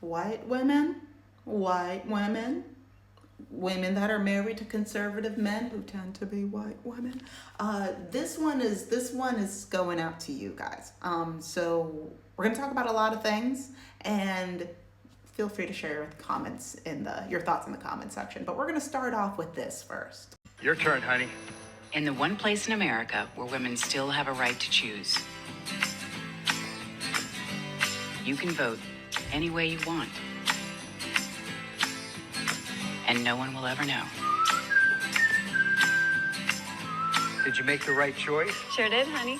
white women, women that are married to conservative men who tend to be white women. This one is going out to you guys. So we're gonna talk about a lot of things, and feel free to share your comments your thoughts in the comment section. But we're gonna start off with this first. Your turn, honey. In the one place in America where women still have a right to choose, you can vote any way you want. And no one will ever know. Did you make the right choice? Sure did, honey.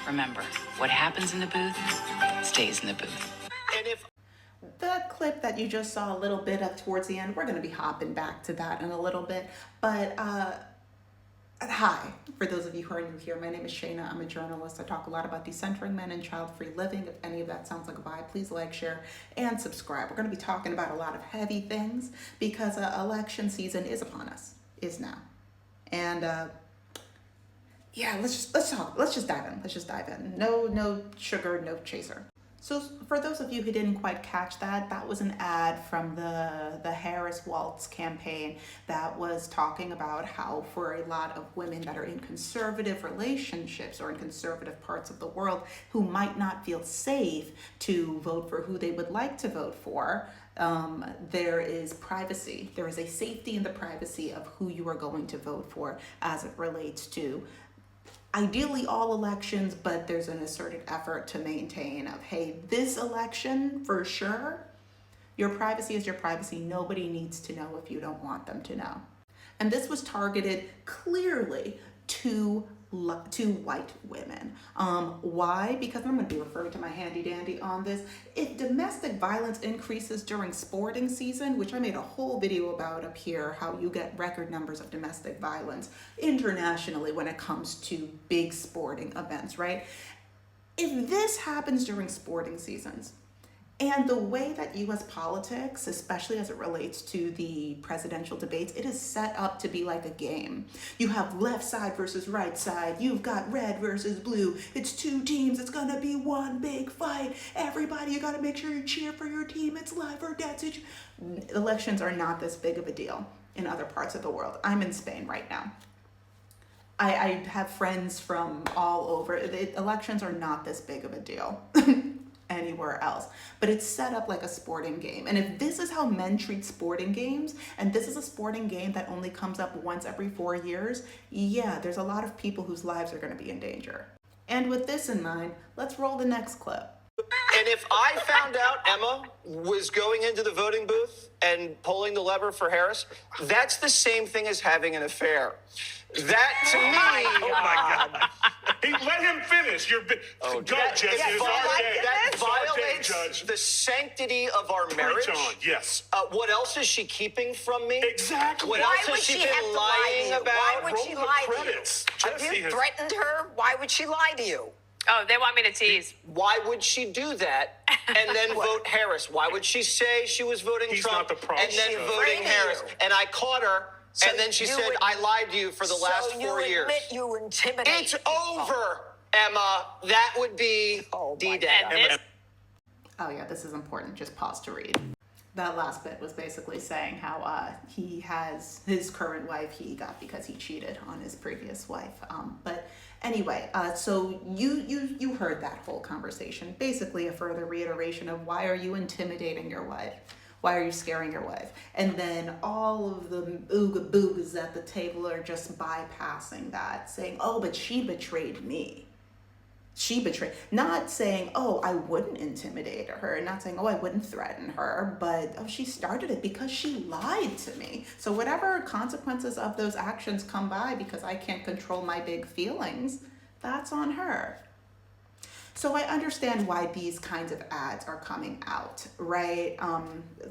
Remember, what happens in the booth stays in the booth. And if The clip that you just saw a little bit of towards the end, we're going to be hopping back to that in a little bit. But hi, for those of you who are new here, my name is Shayna. I'm a journalist. I talk a lot about decentering men and child-free living. If any of that sounds like a vibe, please like, share, and subscribe. We're going to be talking about a lot of heavy things because election season is upon us, is now. And yeah, let's talk. Let's just dive in. No sugar, no chaser. So for those of you who didn't quite catch that, that was an ad from the Harris walz campaign that was talking about how for a lot of women that are in conservative relationships or in conservative parts of the world who might not feel safe to vote for who they would like to vote for, there is privacy. There is a safety in the privacy of who you are going to vote for as it relates to ideally all elections, but there's an asserted effort to maintain of, hey, this election for sure, your privacy is your privacy. Nobody needs to know if you don't want them to know. And this was targeted clearly to white women. Why? Because I'm going to be referring to my handy dandy on this. If domestic violence increases during sporting season, which I made a whole video about up here, how you get record numbers of domestic violence internationally when it comes to big sporting events, right? If this happens during sporting seasons, and the way that U.S. politics, especially as it relates to the presidential debates, it is set up to be like a game. You have left side versus right side. You've got red versus blue. It's two teams. It's going to be one big fight. Everybody, you got to make sure you cheer for your team. It's life or death. Elections are not this big of a deal in other parts of the world. I'm in Spain right now. I have friends from all over. The elections are not this big of a deal anywhere else, but it's set up like a sporting game. And if this is how men treat sporting games, and this is a sporting game that only comes up once every 4 years, yeah, there's a lot of people whose lives are going to be in danger. And with this in mind, let's roll the next clip. And if I found out Emma was going into the voting booth and pulling the lever for Harris, that's the same thing as having an affair. That to me, oh my God. Let him finish. Go, Judge. That violates the sanctity of our marriage. Preach on, yes. What else is she keeping from me? Exactly. What else has she been lying about? Why would she lie to you? Credits. Have you threatened her? Why would she lie to you? Oh, they want me to tease. Why would she do that and then vote Harris? Why would she say she was voting He's Trump not the problem. and then She's voting afraid of Harris? you. And I caught her, So and then she you said, would- I lied to you for the last 4 years. So you admit you intimidated It's people. over, Emma. That would be Oh, my D-Day. God. And this, Oh yeah, this is important. Just pause to read. That last bit was basically saying how he has his current wife he got because he cheated on his previous wife. But anyway, so you heard that whole conversation. Basically a further reiteration of why are you intimidating your wife? Why are you scaring your wife? And then all of the ooga boogas at the table are just bypassing that, saying, oh, but she betrayed me. She betrayed, not saying, oh, I wouldn't intimidate her, not saying, oh, I wouldn't threaten her, but oh, she started it because she lied to me. So whatever consequences of those actions come by because I can't control my big feelings, that's on her. So I understand why these kinds of ads are coming out, right?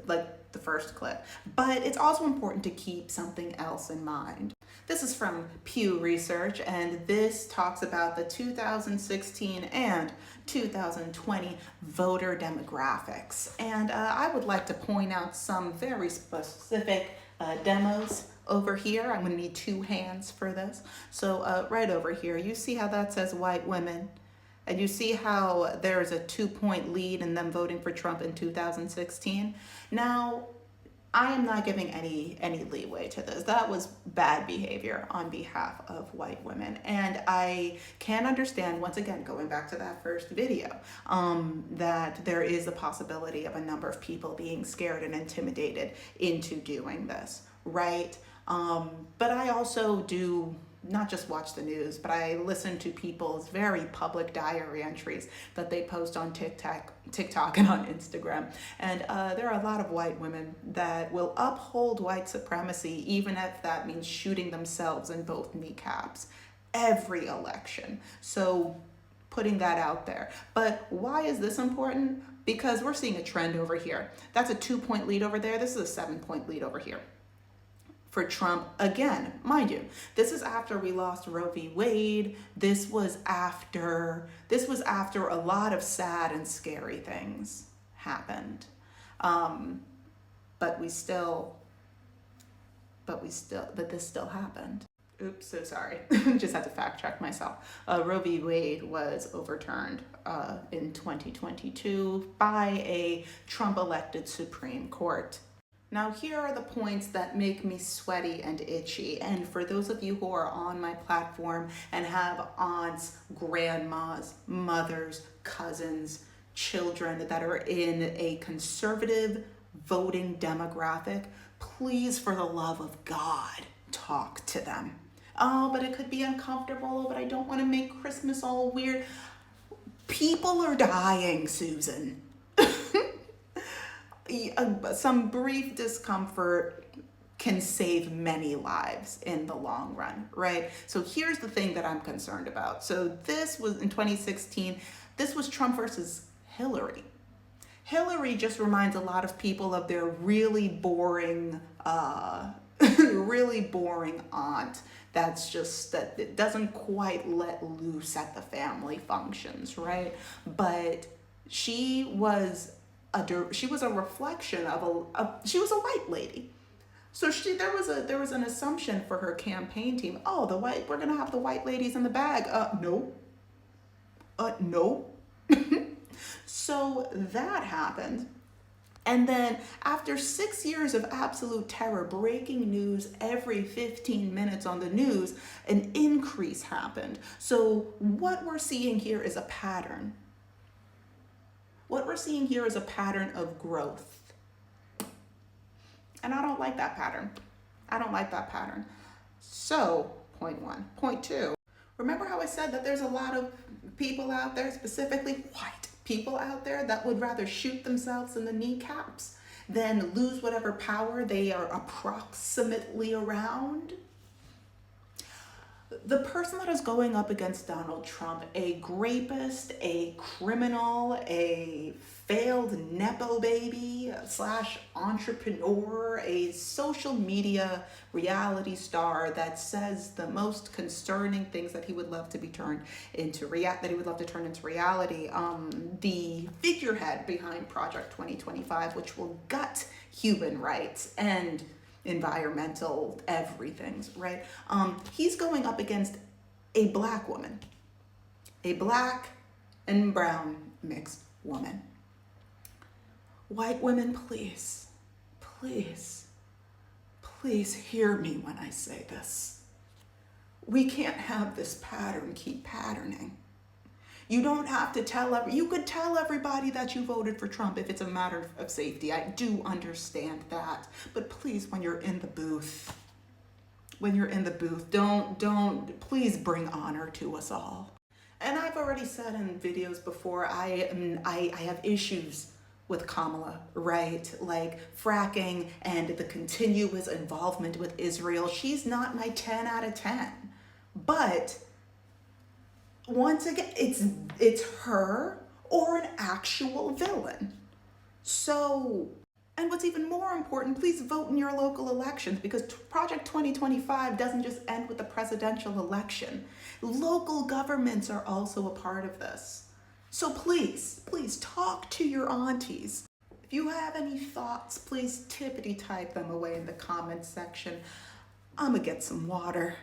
Like the first clip, but it's also important to keep something else in mind. This is from Pew Research, and this talks about the 2016 and 2020 voter demographics. And I would like to point out some very specific demos over here. I'm gonna need 2 hands for this. So right over here, you see how that says white women? And you see how there's a 2-point lead in them voting for Trump in 2016. Now, I am not giving any leeway to this. That was bad behavior on behalf of white women. And I can understand, once again, going back to that first video, that there is a possibility of a number of people being scared and intimidated into doing this, right? But I also do not just watch the news, but I listen to people's very public diary entries that they post on TikTok and on Instagram. And there are a lot of white women that will uphold white supremacy, even if that means shooting themselves in both kneecaps every election. So putting that out there. But why is this important? Because we're seeing a trend over here. That's a 2-point lead over there. This is a 7-point lead over here for Trump. Again, mind you, this is after we lost Roe v. Wade. This was after a lot of sad and scary things happened. But this still happened. Oops, so sorry. Just had to fact check myself. Roe v. Wade was overturned in 2022 by a Trump elected Supreme Court. Now, here are the points that make me sweaty and itchy. And for those of you who are on my platform and have aunts, grandmas, mothers, cousins, children that are in a conservative voting demographic, please, for the love of God, talk to them. Oh, but it could be uncomfortable, but I don't want to make Christmas all weird. People are dying, Susan. Some brief discomfort can save many lives in the long run, right? So here's the thing that I'm concerned about. So this was in 2016, this was Trump versus Hillary. Hillary just reminds a lot of people of their really boring, really boring aunt that it doesn't quite let loose at the family functions, right? But she was a reflection of she was a white lady. So there was an assumption for her campaign team. Oh, we're gonna have the white ladies in the bag. No. So that happened. And then after 6 years of absolute terror, breaking news every 15 minutes on the news, an increase happened. So what we're seeing here is a pattern. What we're seeing here is a pattern of growth. And I don't like that pattern. I don't like that pattern. So, point one. Point two, remember how I said that there's a lot of people out there, specifically white people out there, that would rather shoot themselves in the kneecaps than lose whatever power they are approximately around? The person that is going up against Donald Trump, a rapist, a criminal, a failed Nepo baby / entrepreneur, a social media reality star that says the most concerning things that he would love to be turned into reality. The figurehead behind Project 2025, which will gut human rights and environmental everything's, right? He's going up against a black woman, a black and brown mixed woman. White women, please, please, please hear me when I say this. We can't have this pattern keep patterning. You don't have to you could tell everybody that you voted for Trump if it's a matter of safety. I do understand that. But please, when you're in the booth, don't, please bring honor to us all. And I've already said in videos before, I have issues with Kamala, right? Like fracking and the continuous involvement with Israel. She's not my 10 out of 10. But once again, it's her or an actual villain. So, and what's even more important, please vote in your local elections, because Project 2025 doesn't just end with the presidential election. Local governments are also a part of this. So please, please talk to your aunties. If you have any thoughts, please tippity type them away in the comments section. I'm gonna get some water.